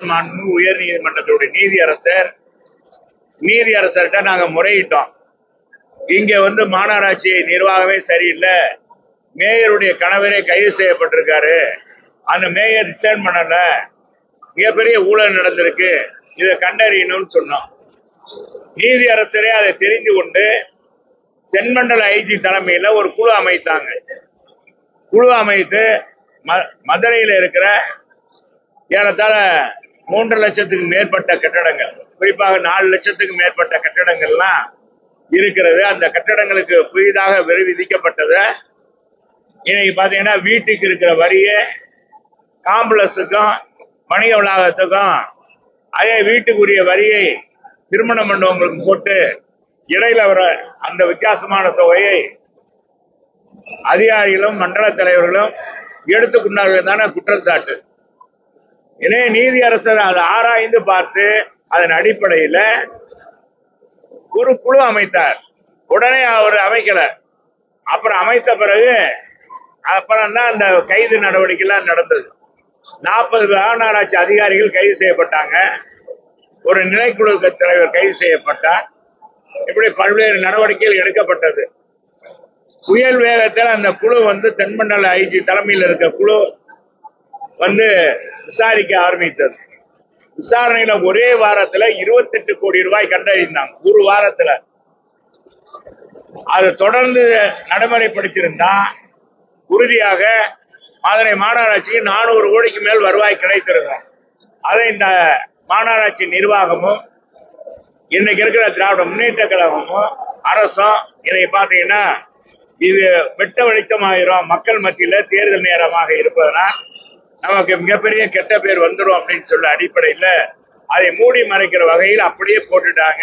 உயர் நீதிமன்றத்துடைய நீதியரசர்கிட்ட நாங்க முறையிட்டோம். இங்க மாநகராட்சி நிர்வாகமே சரியில்லை, மேயருடைய கணவரே கைது செய்யப்பட்டிருக்காரு, அந்த மேயர் ரிசைன் பண்ணல, மிகப்பெரிய ஊழல் நடந்திருக்கு, இதை கண்டறியணும்னு சொன்னோம். நீதியரசரே அதை தெரிந்து கொண்டு தென்மண்டல ஐஜி தலைமையில ஒரு குழு அமைத்தாங்க. குழு அமைத்து மதுரையில் இருக்கிற ஏறத்தாழ 3 லட்சத்துக்கு மேற்பட்ட கட்டடங்கள், குறிப்பாக 4 லட்சத்துக்கு மேற்பட்ட கட்டடங்கள்லாம் இருக்கிறது. அந்த கட்டடங்களுக்கு புதிதாக வரி விதிக்கப்பட்டது. இன்னைக்கு பாத்தீங்கன்னா வீட்டுக்கு இருக்கிற வரியை காம்ப்ளெக்ஸுக்கும் வணிக வளாகத்துக்கும், அதே வீட்டுக்குரிய வரியை திருமண மண்டபங்களுக்கு போட்டு இடையில வர அந்த வித்தியாசமான தொகையை அதிகாரிகளும் மண்டல தலைவர்களும் எடுத்துக்கொண்டார்கள் தானே குற்றச்சாட்டு. எனவே நீதியரசர் அதை ஆராய்ந்து பார்த்து அதன் அடிப்படையில் ஒரு குழு அமைத்தார். உடனே அவர் அமைக்கல, அப்புறம் அமைத்த பிறகு அப்புறம் தான் அந்த கைது நடவடிக்கை எல்லாம் நடந்தது. 40 மாநகராட்சி அதிகாரிகள் கைது செய்யப்பட்டாங்க, ஒரு நிலைக்குழு தலைவர் கைது செய்யப்பட்டார். இப்படி பல்வேறு நடவடிக்கைகள் எடுக்கப்பட்டது. புயல் வேகத்தில் அந்த குழு தென்மண்டல ஐஜி தலைமையில் இருக்க குழு விசாரிக்க ஆரம்பித்தது. விசாரணையில ஒரே வாரத்துல 28 கோடி ரூபாய் கண்டறிந்தாங்க. ஒரு வாரத்துல அது தொடர்ந்து நடைமுறைப்படுத்தியிருந்தா உறுதியாக மதுரை மாநகராட்சிக்கு 400 கோடிக்கு மேல் வருவாய் கிடைத்திருக்கும். அதை இந்த மாநகராட்சி நிர்வாகமும் இன்னைக்கு இருக்கிற திராவிட முன்னேற்ற கழகமும் அரசும் இன்னைக்கு பாத்தீங்கன்னா இது வெட்ட வெளிச்சமாயிரும், மக்கள் மத்தியில தேர்தல் நேரமாக இருப்பதனால் நமக்கு மிகப்பெரிய கெட்ட பேர் வந்துடும் அப்படின்னு சொல்ல அடிப்படையில் அதை மூடி மறைக்கிற வகையில் அப்படியே போட்டுட்டாங்க.